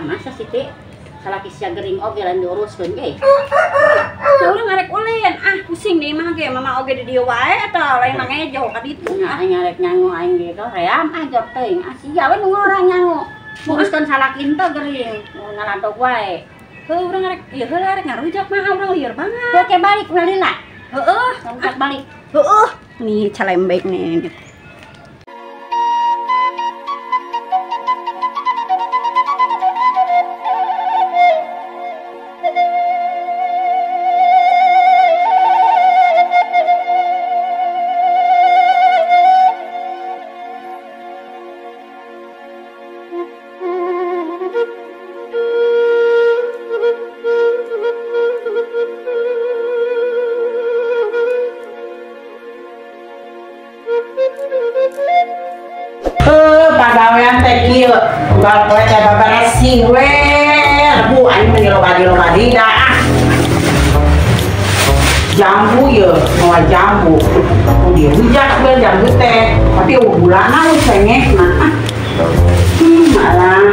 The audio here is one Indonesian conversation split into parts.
masa Siti salaki sia gering oge lain diuruskeun ge. Da urang ngarek ulen, pusing nih mah ge mama oge di dieu wae eta lain mangejo ka ditu. Nya nyarek nyangu aing ge teh ream jor teuing. Sia we nu ngorang nyangu. Uruskeun salaki teh gering ngaladog wae. Heuh urang ngarek ieu heula rek ngarujak mah urang lieur banget. Teu ke balik ngalila. Heeh, ngajak balik. Heeh. Nih calembek nih. Pagawean teh kieu buat poe teh babaresi we bu aing mah dilobadi dah jambu ye moal jambu dirujak we jambu teh tapi bulana we cengekna malah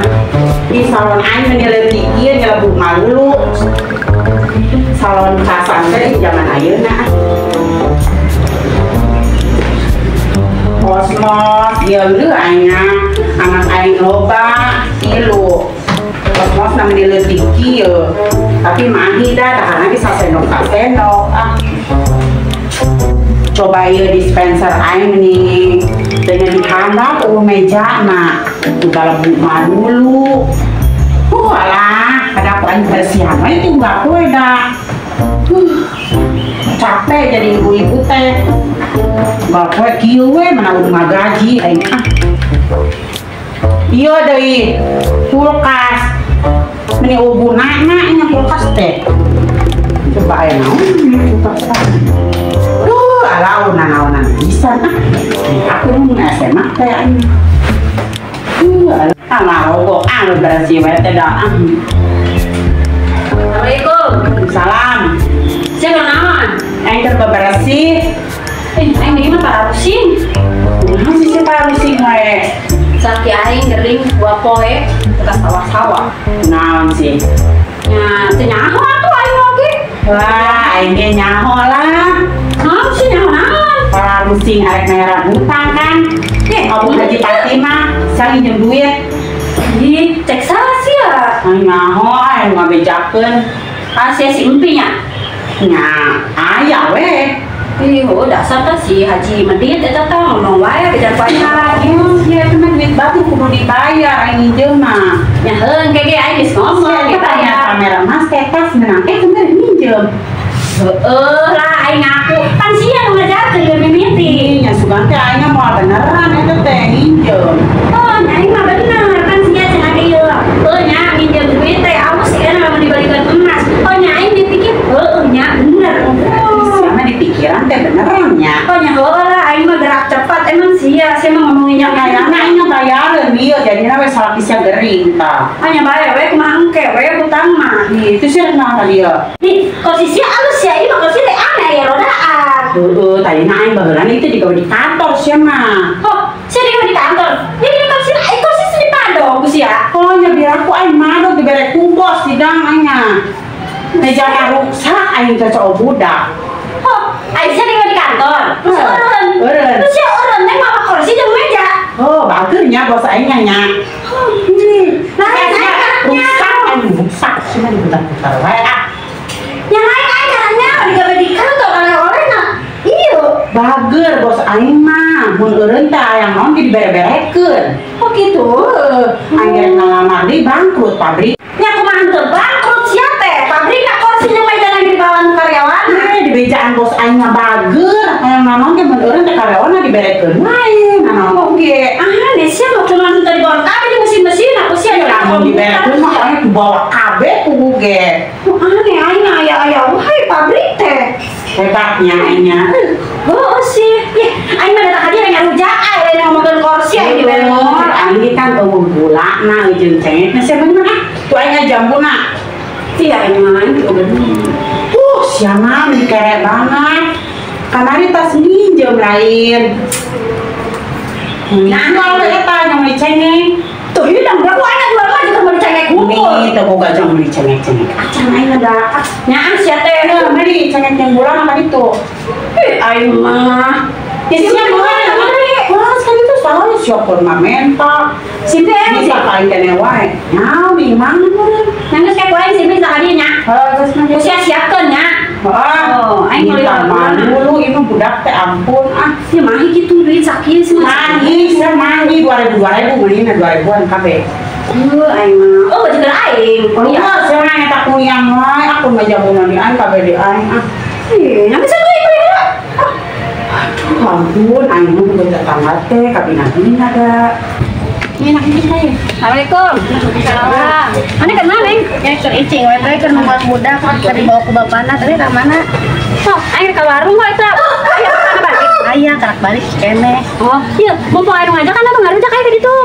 di salon aing mah dileutik ieu nyelebu malulu salon kasan teh zaman ayeuna Kosmos, ya udah anak aing loba, ilu Kosmos namanya letiki ya tapi mahi dah, karena bisa sendok coba ya dispenser aing nih dengan dihandap meja nak udah lebih dulu alah, ada aku aing bersihan itu enggak kue dah capek jadi ibu-ibu teh bapak kieu we mana udah ngagaji aing iya deui kulkas meni ubunana nya kulkas teh coba aya naon kulkas duh alah naon bisa aku mun SMA teh aing alah rogo anu berasi we teh da Assalamualaikum. Salam. Siapa naon? Aing keur bebersih. Aing ini mah pararusin. Masih sih pararusin we. Sakti aing gering 2 poe bekas sawah-sawah. Naon sih? Nya teu nyaho atuh aing oge. Wah, aing ge nyaho lah. Naon sih nyaho naon? Pararusin arek merah hutang kan. Abu Haji Fatimah sang pinjem duit. Ih, cek salah sih ya. Aing nyaho aing ngabejakeun. Sia si empinya. Nya, aya we. Ih, dasar teh si Haji Medit eta teh ngomong wae bejan pacar. Iya, cuman duit batu kudu dibayar aing minjem mah. Nya heun ge aing geus ngomong dibayar. Kamera mas tetas menang bener minjem. Heueuh lah aing ngaku. Kan sia nu ngajakeun ge mimiti. Nya sugan teh aing moal beneran eta teh minjem. Oh, nya aing mah bener kan sia cenah ieu. Heuh nya minjem duit teh aus cenah mau dibalikeun emas. Oh nya aing dipikir heueuh nya bener. Dipikiran teh beneran nya. Pokoknya lah aing mah gerak cepat emang sia mah ngomonginnya kayakna aing mah bayareun ieu jadina we salaki sia gering tah. Hanya bae we kumaha engke we hutang mah. Itu sih naon ka dieu. Nih, kursi sia alus ya ieu mah kursi teh aneh ya rodaan. Heueuh, tadina aing baheula itu digawe di kantor sia mah. Oh, sia digawe di kantor. Ya di kursi di padong sia. Oh, nya biar aku aing madog dibere kumpos di dang aing nya. Mejana rusak aing cocok budak. Oh, Aisyah tinggal di kantor. Eureun. Terus ya eureun teh mah kursi jeung meja. Oh, bageurnya bos aing nya. Nah, rusak cenah diputar-putar wae Yang aing caranya digawe di kantor oleh-olehna. Ieu, bageur bos aing mah. Mun eureun teh aya naon dibere-berekeun. Oh gitu. Aing ngalamar di bangkrut pabrik. Nya kumaha teu bangkrut sia teh? Pabrikna kursi jeung meja lagi dibawan karyawan. Bejaan bos aing mah bageur aya naon ge mun eureun teh karyawanna diberekeun wae naon oge nih sia mah cuman tadi bawa kabeh di mesin-mesin aku sia lamun diberekeun mah aya dibawa kabeh ku ge aneh aing aya wae pabrik teh hebatnya aingnya heuh sih yeh aing mah datang hadir ngarujak lain ngomongkeun kursi aing diberekeun aing kan eueuh gulana jeung cengekna sia bener tuh aing jambuna iya aing mah aing oge siapa kere banget kamari tas minjem lain nah kalau kita yang mau dicengeng tuh ini dong berapa anak dua lagi mau dicengeng ini teu boga jang meuli cengek-cengek. Acan aing ada. Nyaan sia teh. Meuli cengek yang bola makan itu. Aing mah. Isinya mana? Wah, sekali itu salah siapa mah mental. Si Teh Bisa kain kene wae. Nyawi mana meureun. nanggeus kayak kuaing si bisa ka dieu nya. Geus mah Usia siapkeun nya. Oh, aing minta ngelihat dulu ini budak teh ampun ah. Si mahi kitu duit sakieu sih mah. Mangi 2000 meulina 2000-an kabeh. Aing mah. Oh, juga aing. Oh iya, saya nang eta kuliah wae aku mah jamunan di aing kabeh di aing ah. Nanggeus deui kuliah. Aduh ampun, aing mah udah tetangga teh kabina-bina ada. Ini enak ini teh. Assalamualaikum. Waalaikumsalam. Mana ke mana, Neng? Ya keur icing we teh keur nunggu budak tadi bawa ku bapana tadi ka mana? Sok, aing ke warung kok eta. Ayo kana balik. Aya karak balik kene. Oh, iya, mumpung aing ngajak kan abang ngarudak aya ka ditu.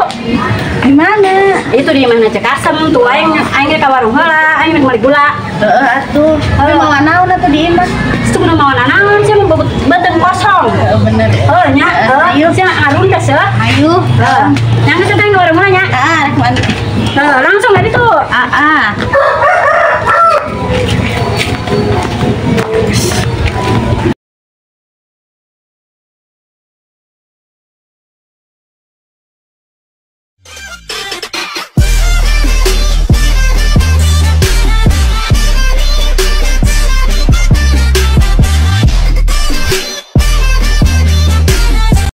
Di mana? Itu di mana Cekasem tuh aing ke warung heula, aing meuli gula. Heeh atuh. Tapi mau naon atuh di imah? Itu kudu mau nanaon sih mau beuteung kosong. Heeh bener. Oh, nya. Ayo. Sia ngarundas ya. Ayo. Heeh. Yang kita teh ke warung heula nya. Ah, rek mandi. Langsung dari tuh. Ah.